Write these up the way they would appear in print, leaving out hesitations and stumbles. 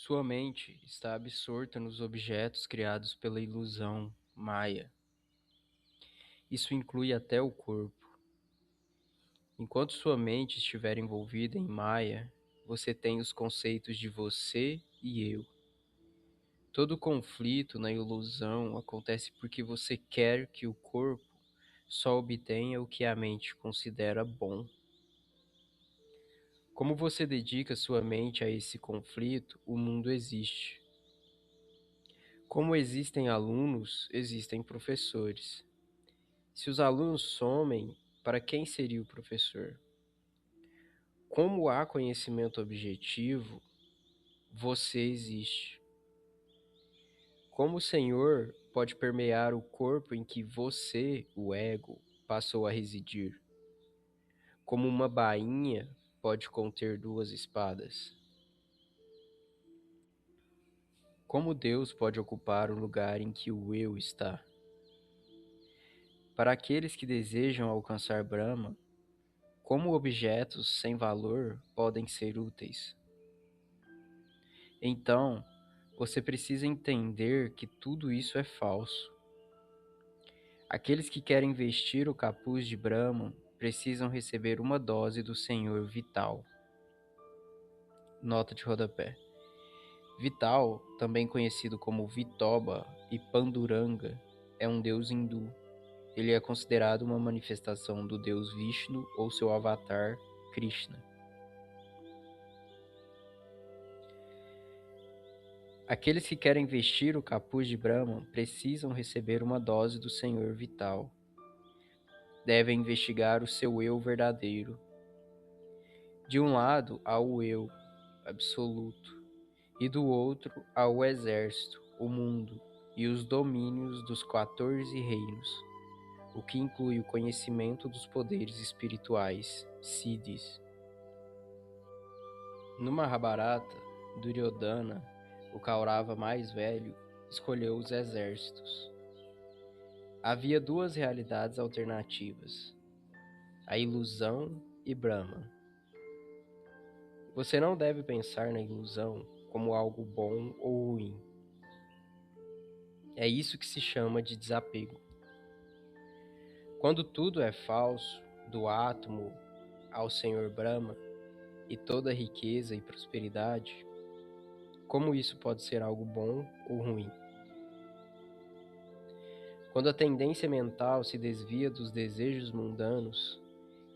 Sua mente está absorta nos objetos criados pela ilusão Maya. Isso inclui até o corpo. Enquanto sua mente estiver envolvida em Maya, você tem os conceitos de você e eu. Todo conflito na ilusão acontece porque você quer que o corpo só obtenha o que a mente considera bom. Como você dedica sua mente a esse conflito, o mundo existe. Como existem alunos, existem professores. Se os alunos somem, para quem seria o professor? Como há conhecimento objetivo, você existe. Como o Senhor pode permear o corpo em que você, o ego, passou a residir? Como uma bainha pode conter duas espadas? Como Deus pode ocupar o lugar em que o eu está? Para aqueles que desejam alcançar Brahma, como objetos sem valor podem ser úteis? Então, você precisa entender que tudo isso é falso. Aqueles que querem vestir o capuz de Brahman precisam receber uma dose do Senhor Vital. Nota de rodapé. Vital, também conhecido como Vitoba e Panduranga, é um deus hindu. Ele é considerado uma manifestação do deus Vishnu ou seu avatar, Krishna. Aqueles que querem vestir o capuz de Brahman precisam receber uma dose do Senhor Vital. Devem investigar o seu eu verdadeiro. De um lado há o eu absoluto, e do outro há o exército, o mundo e os domínios dos 14 reinos, o que inclui o conhecimento dos poderes espirituais, Siddhis. No Mahabharata, Duryodhana, o Kaurava mais velho, escolheu os exércitos. Havia duas realidades alternativas, a ilusão e Brahman. Você não deve pensar na ilusão como algo bom ou ruim. É isso que se chama de desapego. Quando tudo é falso, do átomo ao Senhor Brahma, e toda riqueza e prosperidade, como isso pode ser algo bom ou ruim? Quando a tendência mental se desvia dos desejos mundanos,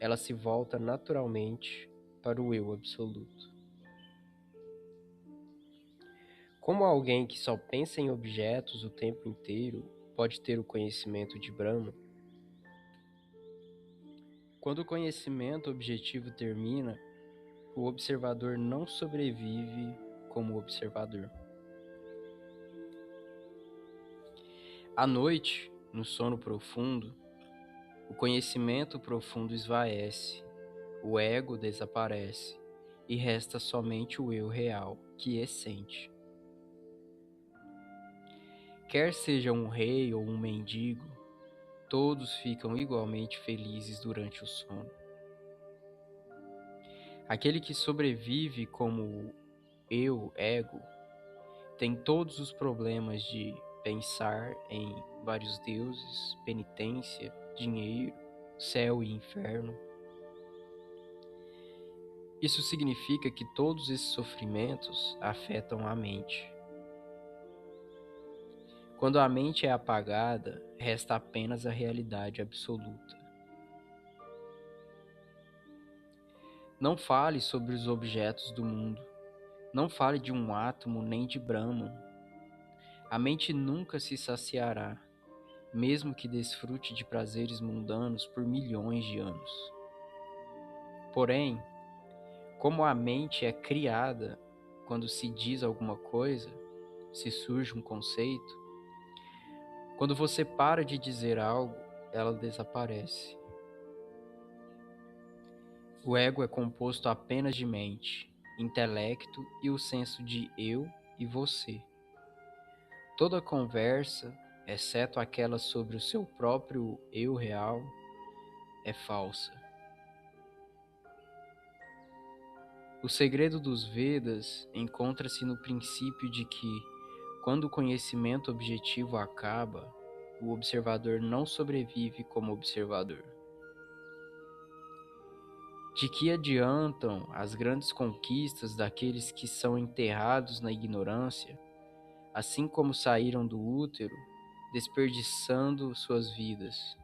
ela se volta naturalmente para o eu absoluto. Como alguém que só pensa em objetos o tempo inteiro pode ter o conhecimento de Brahma? Quando o conhecimento objetivo termina, o observador não sobrevive como observador. À noite, no sono profundo, o conhecimento profundo esvaece, o ego desaparece e resta somente o eu real, que sente. Quer seja um rei ou um mendigo, todos ficam igualmente felizes durante o sono. Aquele que sobrevive como eu, ego, tem todos os problemas de pensar em vários deuses, penitência, dinheiro, céu e inferno. Isso significa que todos esses sofrimentos afetam a mente. Quando a mente é apagada, resta apenas a realidade absoluta. Não fale sobre os objetos do mundo. Não fale de um átomo nem de Brahman. A mente nunca se saciará, mesmo que desfrute de prazeres mundanos por milhões de anos. Porém, como a mente é criada quando se diz alguma coisa, se surge um conceito, quando você para de dizer algo, ela desaparece. O ego é composto apenas de mente, intelecto e o senso de eu e você. Toda conversa, exceto aquela sobre o seu próprio eu real, é falsa. O segredo dos Vedas encontra-se no princípio de que, quando o conhecimento objetivo acaba, o observador não sobrevive como observador. De que adiantam as grandes conquistas daqueles que são enterrados na ignorância, assim como saíram do útero, desperdiçando suas vidas?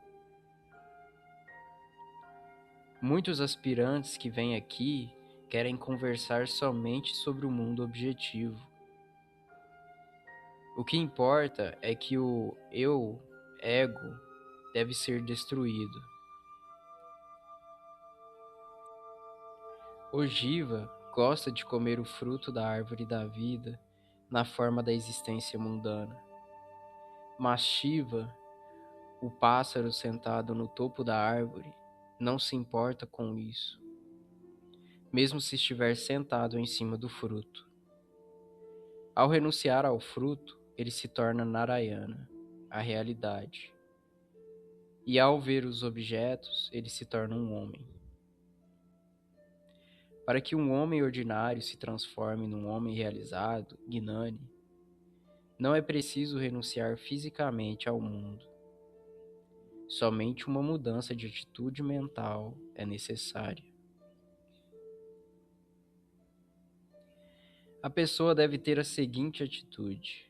Muitos aspirantes que vêm aqui querem conversar somente sobre o mundo objetivo. O que importa é que o eu, ego, deve ser destruído. O Jiva gosta de comer o fruto da árvore da vida na forma da existência mundana. Mas Shiva, o pássaro sentado no topo da árvore, não se importa com isso, mesmo se estiver sentado em cima do fruto. Ao renunciar ao fruto, ele se torna Narayana, a realidade. E ao ver os objetos, ele se torna um homem. Para que um homem ordinário se transforme num homem realizado, Gnani, não é preciso renunciar fisicamente ao mundo. Somente uma mudança de atitude mental é necessária. A pessoa deve ter a seguinte atitude: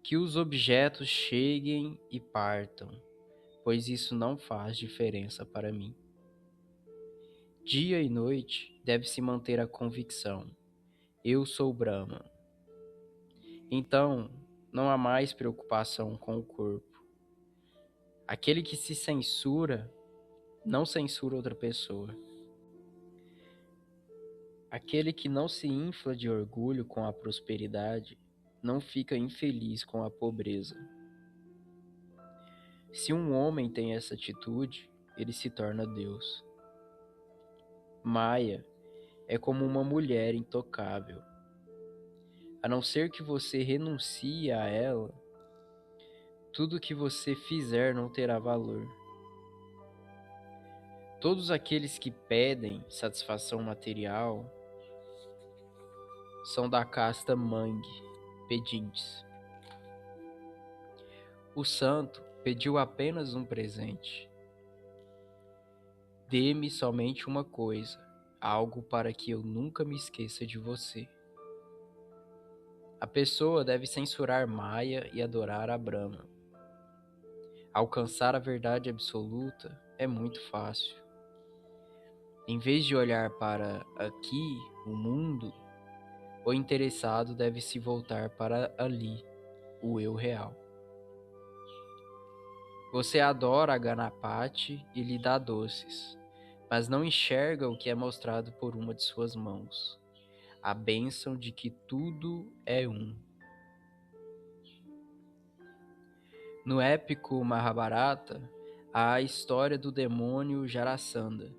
que os objetos cheguem e partam, pois isso não faz diferença para mim. Dia e noite deve-se manter a convicção: eu sou Brahma. Então, não há mais preocupação com o corpo. Aquele que se censura, não censura outra pessoa. Aquele que não se infla de orgulho com a prosperidade, não fica infeliz com a pobreza. Se um homem tem essa atitude, ele se torna Deus. Maya é como uma mulher intocável. A não ser que você renuncie a ela, tudo que você fizer não terá valor. Todos aqueles que pedem satisfação material são da casta Mangue, pedintes. O santo pediu apenas um presente. Dê-me somente uma coisa, algo para que eu nunca me esqueça de você. A pessoa deve censurar Maya e adorar a Brahma. Alcançar a verdade absoluta é muito fácil. Em vez de olhar para aqui, o mundo, o interessado deve se voltar para ali, o eu real. Você adora a Ganapati e lhe dá doces, mas não enxerga o que é mostrado por uma de suas mãos, a bênção de que tudo é um. No épico Mahabharata, há a história do demônio Jarasandha,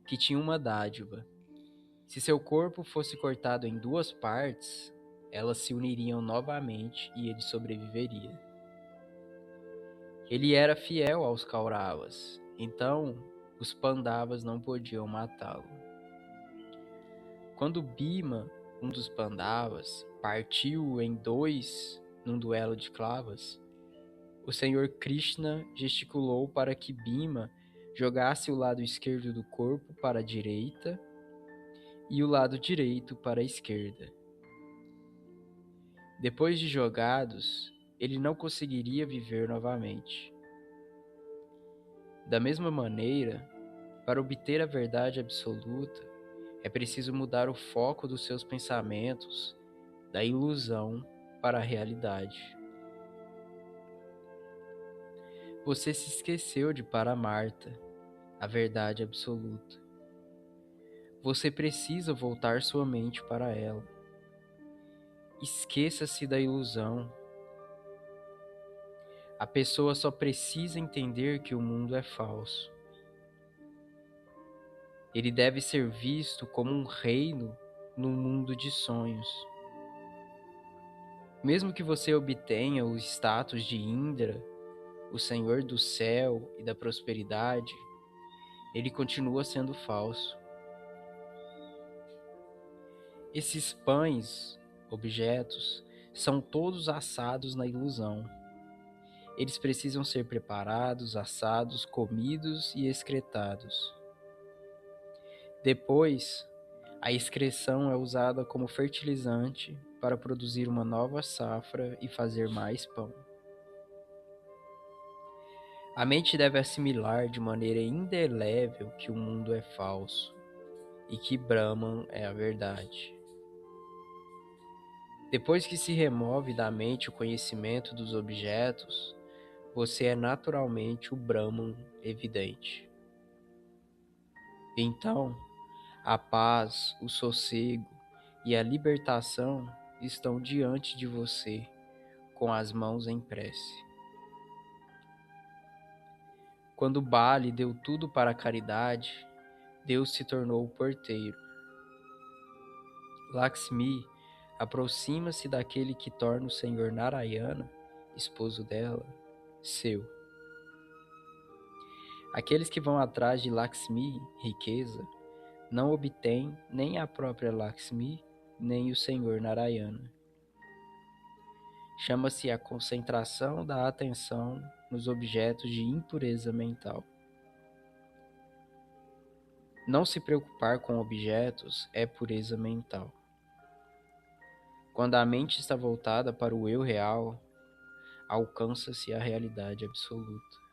que tinha uma dádiva. Se seu corpo fosse cortado em duas partes, elas se uniriam novamente e ele sobreviveria. Ele era fiel aos Kauravas, então os Pandavas não podiam matá-lo. Quando Bhima, um dos Pandavas, partiu em dois num duelo de clavas, o Senhor Krishna gesticulou para que Bhima jogasse o lado esquerdo do corpo para a direita e o lado direito para a esquerda. Depois de jogados, ele não conseguiria viver novamente. Da mesma maneira, para obter a verdade absoluta, é preciso mudar o foco dos seus pensamentos da ilusão para a realidade. Você se esqueceu de Paramartha, a verdade absoluta. Você precisa voltar sua mente para ela. Esqueça-se da ilusão. A pessoa só precisa entender que o mundo é falso. Ele deve ser visto como um reino num mundo de sonhos. Mesmo que você obtenha o status de Indra, o Senhor do céu e da prosperidade, ele continua sendo falso. Esses pães, objetos, são todos assados na ilusão. Eles precisam ser preparados, assados, comidos e excretados. Depois, a excreção é usada como fertilizante para produzir uma nova safra e fazer mais pão. A mente deve assimilar de maneira indelével que o mundo é falso e que Brahman é a verdade. Depois que se remove da mente o conhecimento dos objetos, você é naturalmente o Brahman evidente. Então, a paz, o sossego e a libertação estão diante de você, com as mãos em prece. Quando Bali deu tudo para a caridade, Deus se tornou o porteiro. Lakshmi aproxima-se daquele que torna o Senhor Narayana, esposo dela, seu. Aqueles que vão atrás de Lakshmi, riqueza, não obtêm nem a própria Lakshmi, nem o Senhor Narayana. Chama-se a concentração da atenção nos objetos de impureza mental. Não se preocupar com objetos é pureza mental. Quando a mente está voltada para o eu real, alcança-se a realidade absoluta.